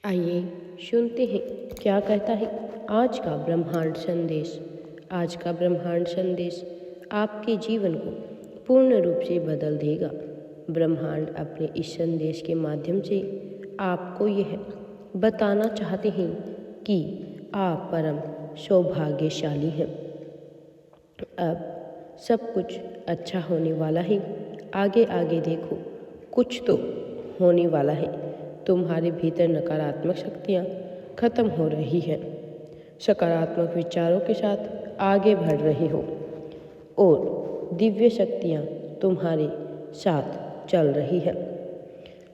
आइए सुनते हैं क्या कहता है आज का ब्रह्मांड संदेश। आज का ब्रह्मांड संदेश आपके जीवन को पूर्ण रूप से बदल देगा। ब्रह्मांड अपने इस संदेश के माध्यम से आपको यह बताना चाहते हैं कि आप परम सौभाग्यशाली हैं। अब सब कुछ अच्छा होने वाला है। आगे आगे देखो, कुछ तो होने वाला है। तुम्हारे भीतर नकारात्मक शक्तियाँ खत्म हो रही हैं। सकारात्मक विचारों के साथ आगे बढ़ रहे हो और दिव्य शक्तियाँ तुम्हारे साथ चल रही है।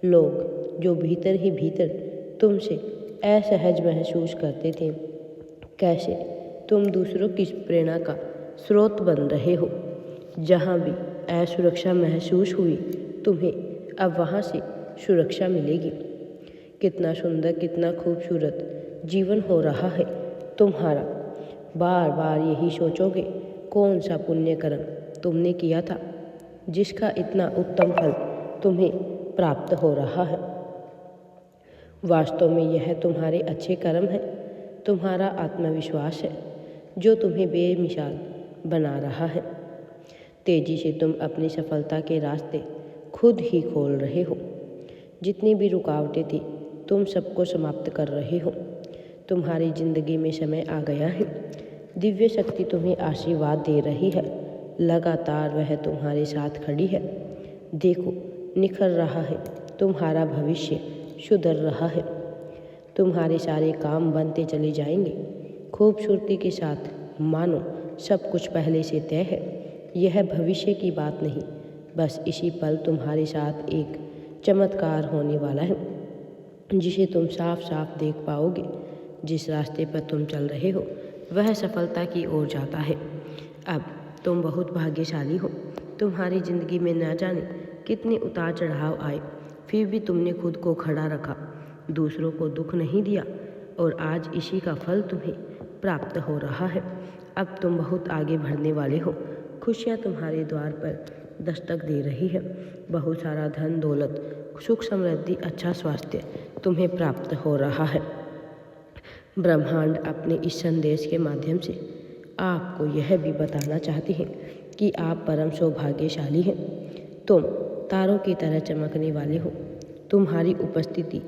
लोग जो भीतर ही भीतर तुमसे असहज महसूस करते थे, कैसे तुम दूसरों की प्रेरणा का स्रोत बन रहे हो। जहाँ भी असुरक्षा महसूस हुई, तुम्हें अब वहाँ से सुरक्षा मिलेगी। कितना सुंदर, कितना खूबसूरत जीवन हो रहा है तुम्हारा। बार बार यही सोचोगे, कौन सा पुण्य कर्म तुमने किया था जिसका इतना उत्तम फल तुम्हें प्राप्त हो रहा है। वास्तव में यह तुम्हारे अच्छे कर्म है, तुम्हारा आत्मविश्वास है जो तुम्हें बेमिसाल बना रहा है। तेजी से तुम अपनी सफलता के रास्ते खुद ही खोल रहे हो। जितनी भी रुकावटें थी, तुम सबको समाप्त कर रहे हो। तुम्हारी जिंदगी में समय आ गया है। दिव्य शक्ति तुम्हें आशीर्वाद दे रही है। लगातार वह तुम्हारे साथ खड़ी है। देखो, निखर रहा है तुम्हारा भविष्य, सुधर रहा है। तुम्हारे सारे काम बनते चले जाएंगे खूबसूरती के साथ, मानो सब कुछ पहले से तय है। यह भविष्य की बात नहीं, बस इसी पल तुम्हारे साथ एक चमत्कार होने वाला है जिसे तुम साफ साफ देख पाओगे। जिस रास्ते पर तुम चल रहे हो वह सफलता की ओर जाता है। अब तुम बहुत भाग्यशाली हो। तुम्हारी ज़िंदगी में न जाने कितने उतार चढ़ाव आए, फिर भी तुमने खुद को खड़ा रखा, दूसरों को दुख नहीं दिया और आज इसी का फल तुम्हें प्राप्त हो रहा है। अब तुम बहुत आगे बढ़ने वाले हो। खुशियाँ तुम्हारे द्वार पर दस्तक दे रही है। बहुत सारा धन दौलत, सुख समृद्धि, अच्छा स्वास्थ्य तुम्हें प्राप्त हो रहा है। ब्रह्मांड अपने इस संदेश के माध्यम से आपको यह भी बताना चाहते हैं कि आप परम सौभाग्यशाली हैं। तुम तारों की तरह चमकने वाले हो। तुम्हारी उपस्थिति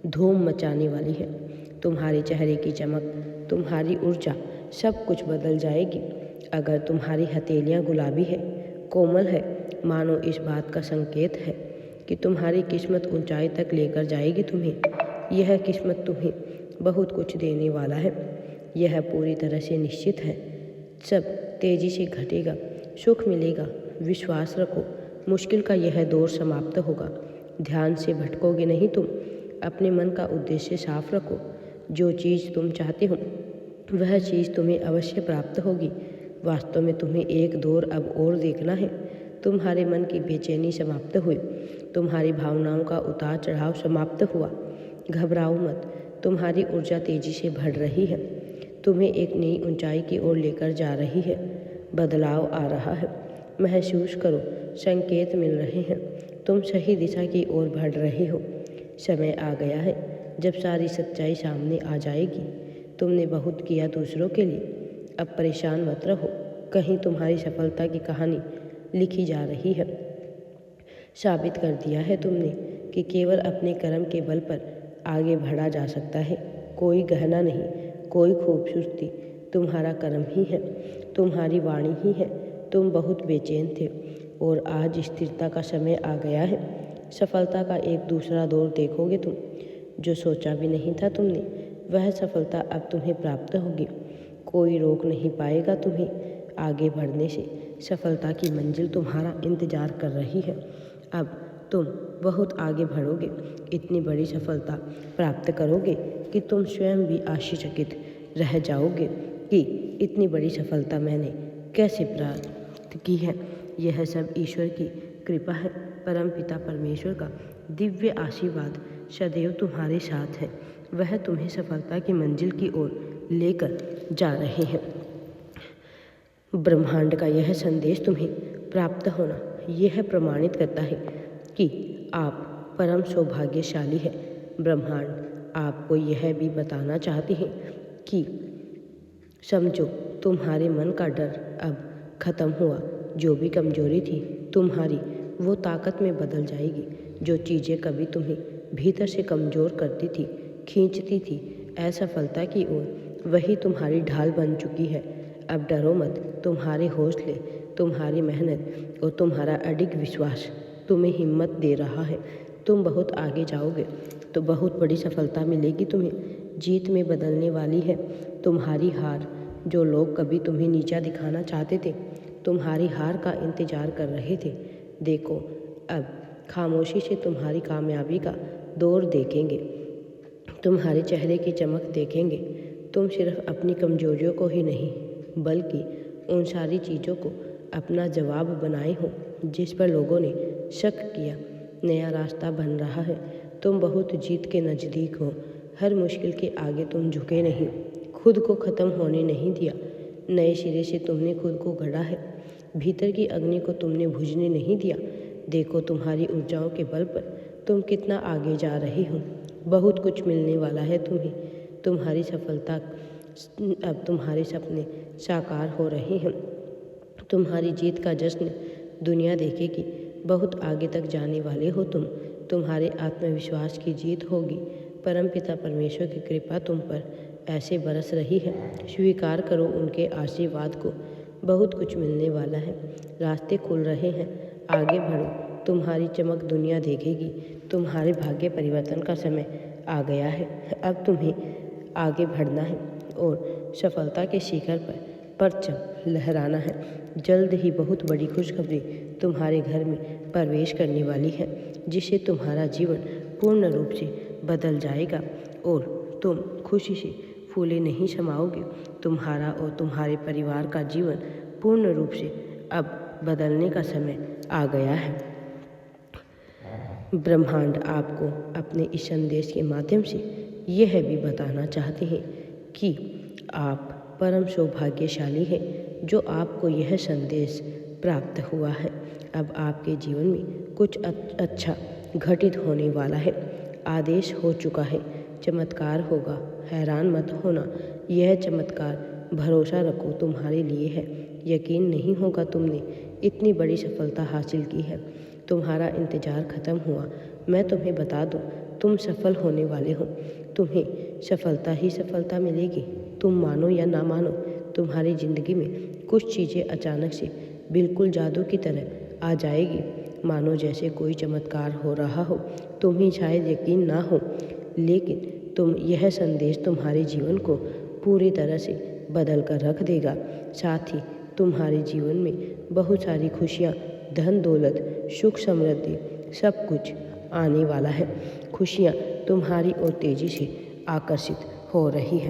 धूम मचाने वाली है। तुम्हारे चेहरे की चमक, तुम्हारी ऊर्जा, सब कुछ बदल जाएगी। अगर तुम्हारी हथेलियाँ गुलाबी है, कोमल है, मानो इस बात का संकेत है कि तुम्हारी किस्मत ऊंचाई तक लेकर जाएगी तुम्हें। यह किस्मत तुम्हें बहुत कुछ देने वाला है। यह पूरी तरह से निश्चित है। सब तेजी से घटेगा, सुख मिलेगा। विश्वास रखो, मुश्किल का यह दौर समाप्त होगा। ध्यान से भटकोगे नहीं तुम। अपने मन का उद्देश्य साफ रखो। जो चीज़ तुम चाहते हो वह चीज़ तुम्हें अवश्य प्राप्त होगी। वास्तव में तुम्हें एक दौर अब और देखना है। तुम्हारे मन की बेचैनी समाप्त हुई, तुम्हारी भावनाओं का उतार चढ़ाव समाप्त हुआ। घबराओ मत, तुम्हारी ऊर्जा तेजी से बढ़ रही है, तुम्हें एक नई ऊंचाई की ओर लेकर जा रही है। बदलाव आ रहा है, महसूस करो, संकेत मिल रहे हैं, तुम सही दिशा की ओर बढ़ रहे हो। समय आ गया है जब सारी सच्चाई सामने आ जाएगी। तुमने बहुत किया दूसरों के लिए, अब परेशान मत रहो। कहीं तुम्हारी सफलता की कहानी लिखी जा रही है। साबित कर दिया है तुमने कि केवल अपने कर्म के बल पर आगे बढ़ा जा सकता है। कोई गहना नहीं, कोई खूबसूरती, तुम्हारा कर्म ही है, तुम्हारी वाणी ही है। तुम बहुत बेचैन थे और आज स्थिरता का समय आ गया है। सफलता का एक दूसरा दौर देखोगे तुम। जो सोचा भी नहीं था तुमने, वह सफलता अब तुम्हें प्राप्त होगी। कोई रोक नहीं पाएगा तुम्हें आगे बढ़ने से। सफलता की मंजिल तुम्हारा इंतजार कर रही है। अब तुम बहुत आगे बढ़ोगे, इतनी बड़ी सफलता प्राप्त करोगे कि तुम स्वयं भी आश्चर्यचकित रह जाओगे कि इतनी बड़ी सफलता मैंने कैसे प्राप्त की है। यह सब ईश्वर की कृपा है। परमपिता परमेश्वर का दिव्य आशीर्वाद सदैव तुम्हारे साथ है। वह तुम्हें सफलता की मंजिल की ओर लेकर जा रहे हैं। ब्रह्मांड का यह संदेश तुम्हें प्राप्त होना यह प्रमाणित करता है कि आप परम सौभाग्यशाली है। ब्रह्मांड आपको यह भी बताना चाहती हैं कि समझो, तुम्हारे मन का डर अब ख़त्म हुआ। जो भी कमजोरी थी तुम्हारी, वो ताकत में बदल जाएगी। जो चीज़ें कभी तुम्हें भीतर से कमज़ोर करती थी, खींचती थी असफलता की ओर, वही तुम्हारी ढाल बन चुकी है। अब डरो मत। तुम्हारे हौसले, तुम्हारी मेहनत और तुम्हारा अडिग विश्वास तुम्हें हिम्मत दे रहा है। तुम बहुत आगे जाओगे तो बहुत बड़ी सफलता मिलेगी तुम्हें। जीत में बदलने वाली है तुम्हारी हार। जो लोग कभी तुम्हें नीचा दिखाना चाहते थे, तुम्हारी हार का इंतज़ार कर रहे थे, देखो अब खामोशी से तुम्हारी कामयाबी का दौर देखेंगे, तुम्हारे चेहरे की चमक देखेंगे। तुम सिर्फ अपनी कमजोरियों को ही नहीं, बल्कि उन सारी चीज़ों को अपना जवाब बनाए हो जिस पर लोगों ने शक किया। नया रास्ता बन रहा है। तुम बहुत जीत के नज़दीक हो। हर मुश्किल के आगे तुम झुके नहीं, खुद को ख़त्म होने नहीं दिया। नए सिरे से तुमने खुद को गढ़ा है। भीतर की अग्नि को तुमने बुझने नहीं दिया। देखो तुम्हारी ऊर्जाओं के बल पर तुम कितना आगे जा रही हो। बहुत कुछ मिलने वाला है तुम्हें। तुम्हारी सफलता, अब तुम्हारे सपने साकार हो रहे हैं। तुम्हारी जीत का जश्न दुनिया देखेगी। बहुत आगे तक जाने वाले हो तुम। तुम्हारे आत्मविश्वास की जीत होगी। परमपिता परमेश्वर की कृपा तुम पर ऐसे बरस रही है। स्वीकार करो उनके आशीर्वाद को। बहुत कुछ मिलने वाला है। रास्ते खुल रहे हैं। आगे बढ़ो। तुम्हारी चमक दुनिया देखेगी। तुम्हारे भाग्य परिवर्तन का समय आ गया है। अब तुम्हें आगे बढ़ना है और सफलता के शिखर पर परचम लहराना है। जल्द ही बहुत बड़ी खुशखबरी तुम्हारे घर में प्रवेश करने वाली है, जिससे तुम्हारा जीवन पूर्ण रूप से बदल जाएगा और तुम खुशी से फूले नहीं समाओगे। तुम्हारा और तुम्हारे परिवार का जीवन पूर्ण रूप से अब बदलने का समय आ गया है। ब्रह्मांड आपको अपने इस संदेश के माध्यम से यह भी बताना चाहते हैं कि आप परम सौभाग्यशाली हैं जो आपको यह संदेश प्राप्त हुआ है। अब आपके जीवन में कुछ अच्छा घटित होने वाला है। आदेश हो चुका है। चमत्कार होगा। हैरान मत होना। यह चमत्कार भरोसा रखो तुम्हारे लिए है। यकीन नहीं होगा तुमने इतनी बड़ी सफलता हासिल की है। तुम्हारा इंतज़ार ख़त्म हुआ। मैं तुम्हें बता दूं, तुम सफल होने वाले हो। तुम्हें सफलता ही सफलता मिलेगी। तुम मानो या ना मानो, तुम्हारी ज़िंदगी में कुछ चीज़ें अचानक से बिल्कुल जादू की तरह आ जाएगी। मानो जैसे कोई चमत्कार हो रहा हो। तुम्हें शायद यकीन ना हो, लेकिन यह संदेश तुम्हारे जीवन को पूरी तरह से बदल कर रख देगा। साथ ही तुम्हारे जीवन में बहुत सारी खुशियाँ, धन दौलत, सुख समृद्धि सब कुछ आने वाला है। खुशियाँ तुम्हारी ओर तेज़ी से आकर्षित हो रही है।